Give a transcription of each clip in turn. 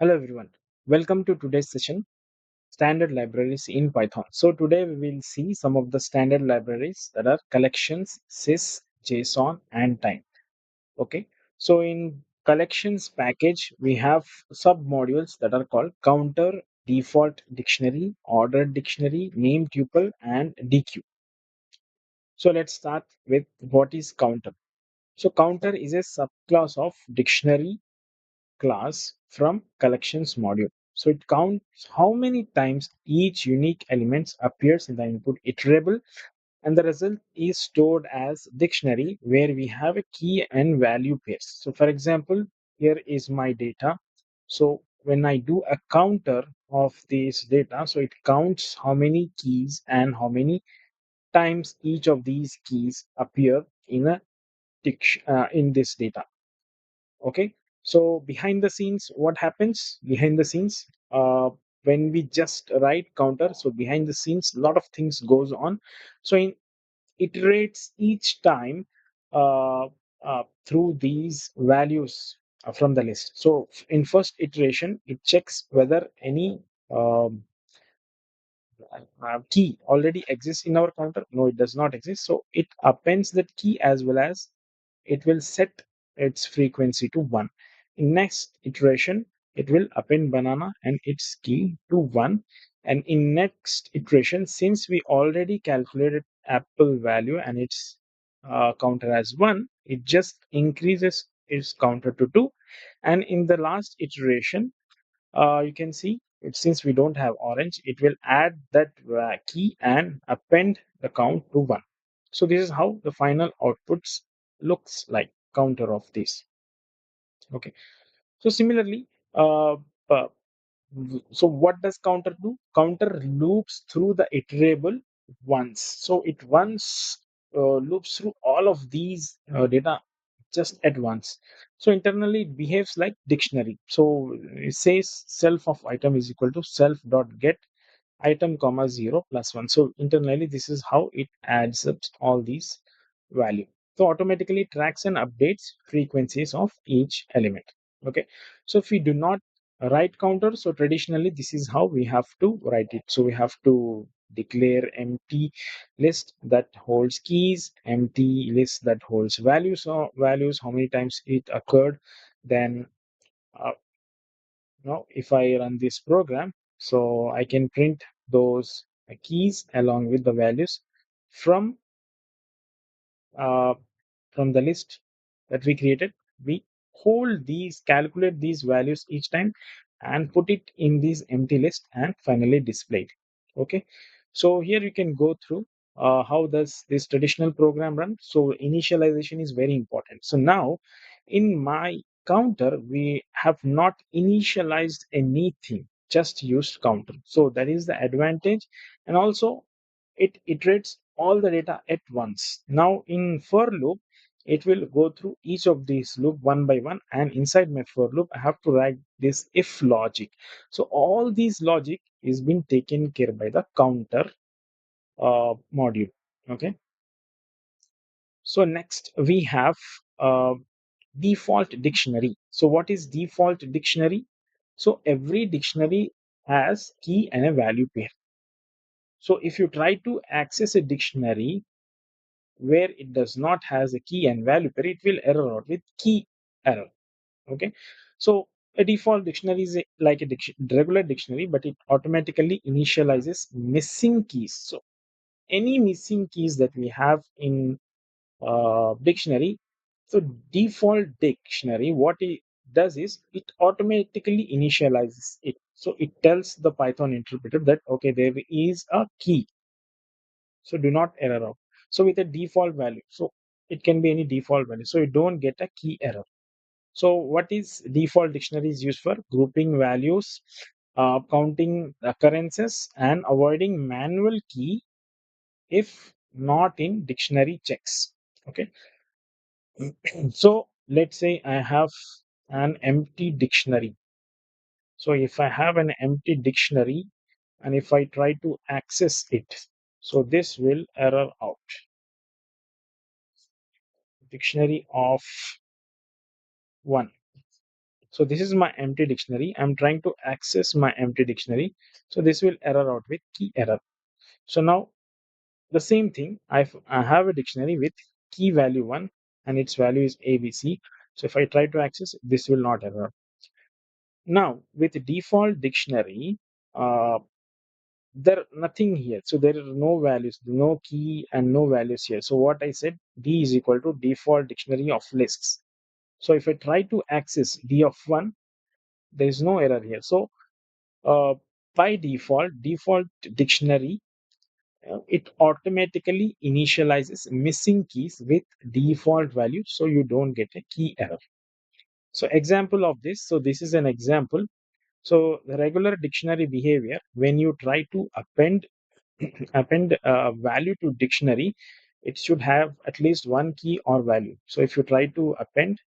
Hello everyone, welcome to today's session, Standard Libraries in Python. So today we will see some of the standard libraries that are collections, sys, JSON and time. Okay, so in collections package, we have sub-modules that are called counter, default dictionary, ordered dictionary, name tuple and DQ. So let's start with what is counter. So counter is a subclass of dictionary class from collections module. So it counts how many times each unique element appears in the input iterable, and the result is stored as dictionary where we have a key and value pairs. So for example, here is my data. So when I do a counter of this data, so it counts how many keys and how many times each of these keys appear in a in this data. Okay, so behind the scenes, what happens behind the scenes, when we just write counter, so behind the scenes a lot of things goes on. So in iterates each time uh, through these values from the list. So in first iteration it checks whether any um, key already exists in our counter. No, it does not exist, so it appends that key as well as it will set its frequency to 1. In next iteration, it will append banana and its key to 1. And in next iteration, since we already calculated apple value and its counter as 1, it just increases its counter to 2. And in the last iteration, you can see it, since we don't have orange, it will add that key and append the count to 1. So this is how the final outputs looks like counter of this. Okay, so similarly, uh, uh, so what does counter do? Counter loops through the iterable once. So it once loops through all of these data just at once. So internally it behaves like dictionary. So it says self of item is equal to self dot get item comma 0 plus 1. So internally this is how it adds up all these value. So automatically tracks and updates frequencies of each element. Okay, so if we do not write counter, so traditionally this is how we have to write it. So we have to declare empty list that holds keys, empty list that holds values, or values how many times it occurred. Then uh, now if I run this program, so I can print those keys along with the values from uh, from the list that we created. We hold these, calculate these values each time and put it in this empty list and finally display it. Okay, so here you can go through how does this traditional program run. So initialization is very important. So now in my counter we have not initialized anything, just used counter. So that is the advantage, and also it iterates all the data at once. Now in for loop, it will go through each of these loop one by one, and inside my for loop I have to write this if logic. So all these logic is being taken care by the counter module. Okay, so next we have uh, default dictionary. So what is default dictionary? So every dictionary has key and a value pair. So if you try to access a dictionary where it does not has a key and value pair, it will error out with key error. Okay, so a default dictionary is like a regular dictionary, but it automatically initializes missing keys. So any missing keys that we have in dictionary, so default dictionary, what it does is it automatically initializes it. So it tells the Python interpreter that okay, there is a key, so do not error out. So with a default value, so it can be any default value, so you don't get a key error. So what is default dictionary is used for grouping values, counting occurrences and avoiding manual key if not in dictionary checks. Okay, so let's say I have an empty dictionary. So if I have an empty dictionary and if I try to access it, so this will error out. Dictionary of one. So this is my empty dictionary. I'm trying to access my empty dictionary. So this will error out with key error. So now the same thing, I have a dictionary with key value 1 and its value is ABC. So if I try to access, this will not error. Now with default dictionary, uh, there nothing here. So there are no values, no key and no values here. So what I said, D is equal to default dictionary of lists. So if I try to access D of 1, there is no error here. So uh, by default dictionary, it automatically initializes missing keys with default value, so you don't get a key error. So example of this, so this is an example. So the regular dictionary behavior, when you try to append value to dictionary, it should have at least one key or value. So if you try to append,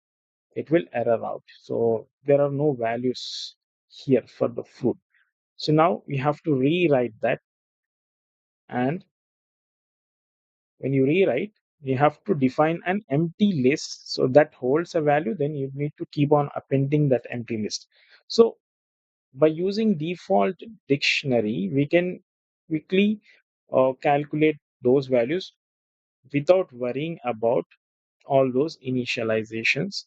it will error out. So there are no values here for the food. So now we have to rewrite that, and when you rewrite, you have to define an empty list so that holds a value. Then you need to keep on appending that empty list. So by using default dictionary, we can quickly calculate those values without worrying about all those initializations.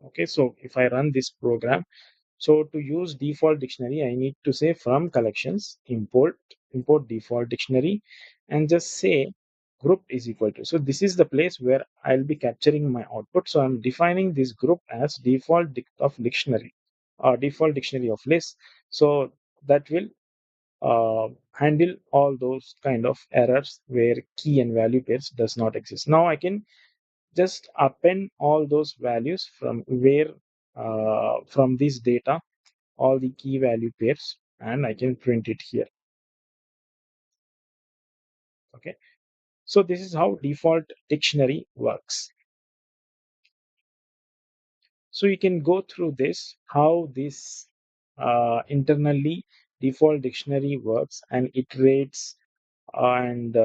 Okay, so if I run this program, so to use default dictionary, I need to say from collections import default dictionary, and just say group is equal to. So this is the place where I'll be capturing my output. So I'm defining this group as of dictionary or default dictionary of list. So that will handle all those kind of errors where key and value pairs does not exist. Now I can just append all those values from where from this data, all the key value pairs, and I can print it here. Okay, so this is how default dictionary works. So you can go through this, how this internally default dictionary works and iterates and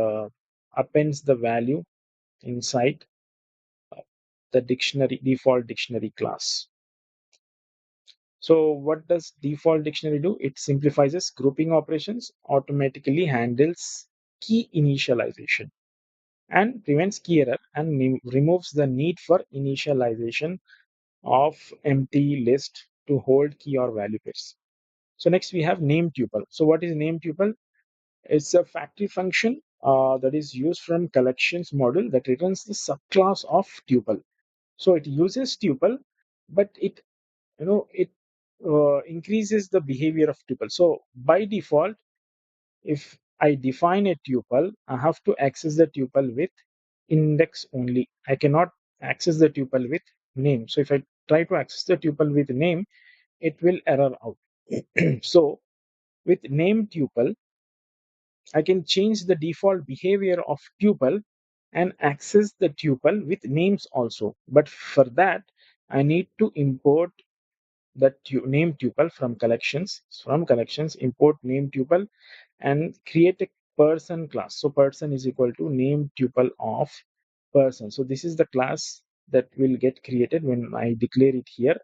appends the value inside the dictionary default dictionary class. So what does default dictionary do? It simplifies grouping operations, automatically handles key initialization, and prevents key error, and removes the need for initialization of empty list to hold key or value pairs. So next we have name tuple. So what is name tuple? It's a factory function that is used from collections module that returns the subclass of tuple. So it uses tuple, but it increases the behavior of tuple. So by default, if I define a tuple, I have to access the tuple with index only. I cannot access the tuple with name. So if I try to access the tuple with name, it will error out. So with name tuple, I can change the default behavior of tuple and access the tuple with names also. But for that, I need to import the name tuple from collections. From collections, import name tuple and create a person class. So person is equal to name tuple of person. So this is the class that will get created when I declare it here.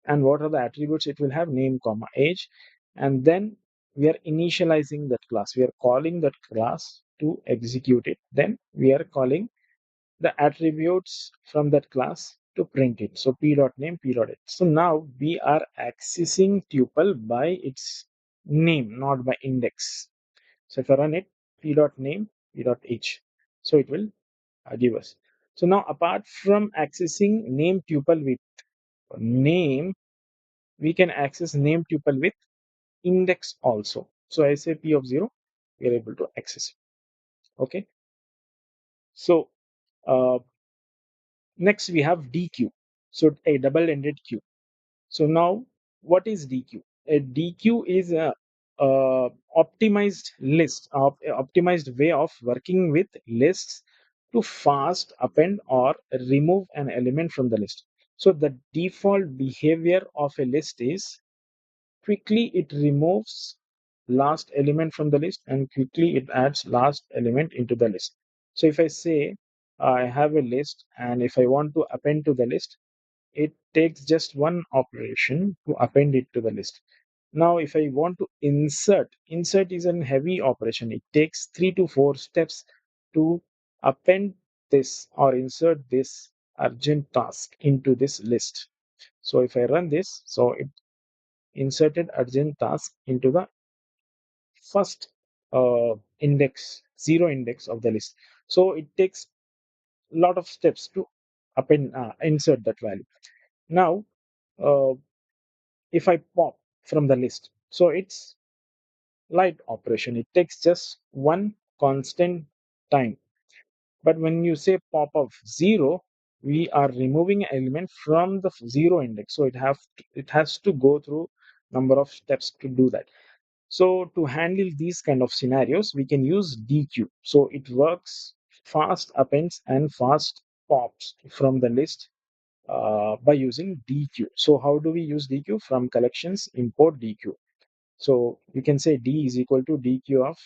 And what are the attributes it will have? Name comma age. And then we are initializing that class. We are calling that class to execute it. Then we are calling the attributes from that class to print it. So p.name, p.age. So now we are accessing tuple by its name, not by index. So if I run it, p.name, p.age. So it will give us. So now apart from accessing name tuple with name, we can access name tuple with index also. So I say p of 0, we are able to access it. Okay. So next we have DQ. So a double-ended queue. So now what is DQ? A DQ is a optimized list of optimized way of working with lists to fast append or remove an element from the list. So the default behavior of a list is quickly it removes last element from the list and quickly it adds last element into the list. So if I say I have a list and if I want to append to the list, it takes just one operation to append it to the list. Now, if I want to insert is a heavy operation. It takes 3 to 4 steps to append this or insert this urgent task into this list. So if I run this, so it inserted urgent task into the first index, zero index of the list. So it takes a lot of steps to append, insert that value. Now, uh, if I pop from the list, so it's light operation. It takes just one constant time. But when you say pop of zero, we are removing an element from the zero index. So it has to go through number of steps to do that. So to handle these kind of scenarios, we can use dequeue. So it works fast appends and fast pops from the list by using dequeue. So how do we use dequeue? From collections, import dequeue. So you can say D is equal to dequeue of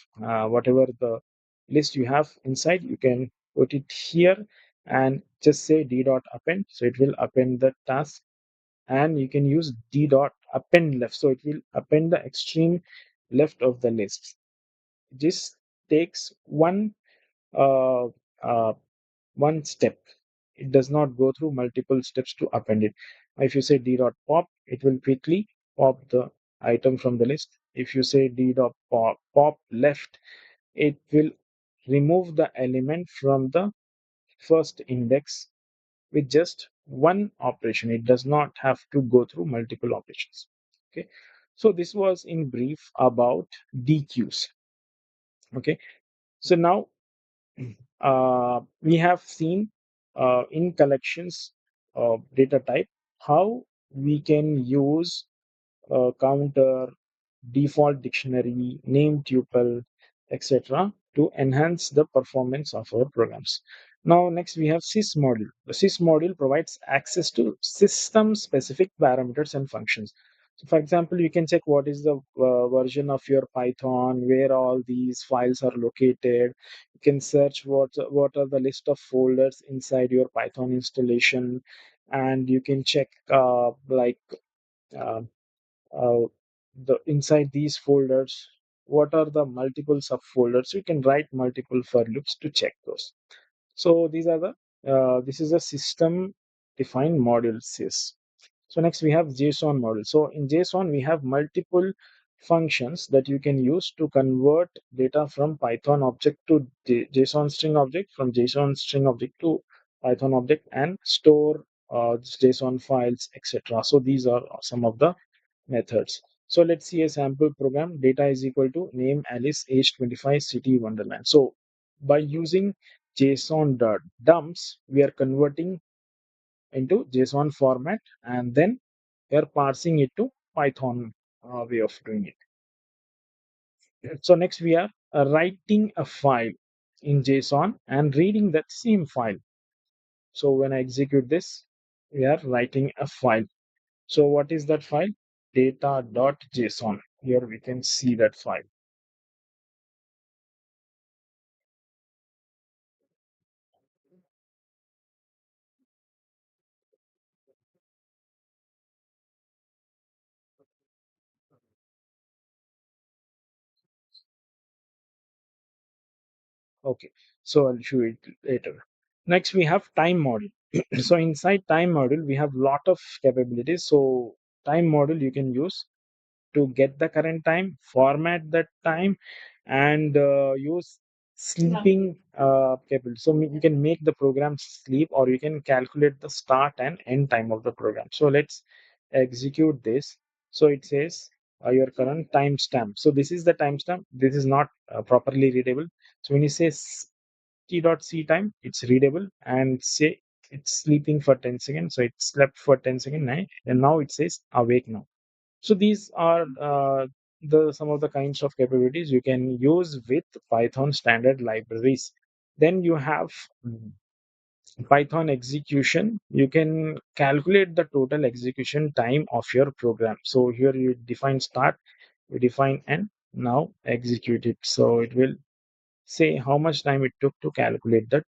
whatever the list you have inside. You can put it here and just say D dot append. So it will append the task, and you can use D dot append left. So it will append the extreme left of the list. This takes uh, uh, one step. It does not go through multiple steps to append it. If you say D dot pop, it will quickly pop the item from the list. If you say D dot pop left, it will remove the element from the first index with just one operation. It does not have to go through multiple operations. Okay. So this was in brief about DQs. Okay. So now we have seen in collections data type how we can use counter, default dictionary, name tuple, etc. to enhance the performance of our programs. Now, next we have sys module. The sys module provides access to system specific parameters and functions. So, for example, you can check what is the version of your Python, where all these files are located. You can search what are the list of folders inside your Python installation, and you can check uh, uh, the inside these folders what are the multiple subfolders. You can write multiple for loops to check those. So these are the this is a system defined module sys. So next we have JSON module. So in JSON we have multiple functions that you can use to convert data from Python object to JSON string object, from JSON string object to Python object, and store JSON files, etc. So these are some of the methods. So let's see a sample program. Data is equal to name Alice, age 25, city Wonderland. So by using JSON dumps, we are converting into JSON format, and then we are parsing it to Python way of doing it. So next we are writing a file in JSON and reading that same file. So when I execute this, we are writing a file. So what is that file? Data.json. Here we can see that file. Okay, so I'll show it later. Next, we have time module. So inside time module, we have lot of capabilities. So time module you can use to get the current time, format that time, and use sleeping capability. So you can make the program sleep, or you can calculate the start and end time of the program. So let's execute this. So it says your current timestamp. So this is the timestamp. This is not properly readable. So when you say t.c time, it's readable, and say it's sleeping for 10 seconds. So it slept for 10 seconds, and now it says awake now. So these are the some of the kinds of capabilities you can use with Python standard libraries. Then you have Python execution. You can calculate the total execution time of your program. So here you define start, you define end, now execute it. So it will say how much time it took to calculate that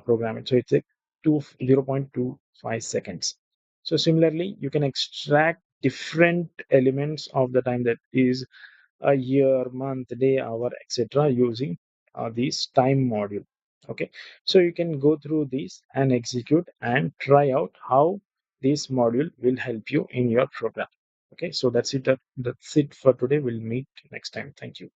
program. So it's like 0.25 seconds. So similarly, you can extract different elements of the time, that is a year, month, day, hour, etc., using this time module. Okay, so you can go through these and execute and try out how this module will help you in your program. Okay, so that's it. That's it for today. We'll meet next time. Thank you.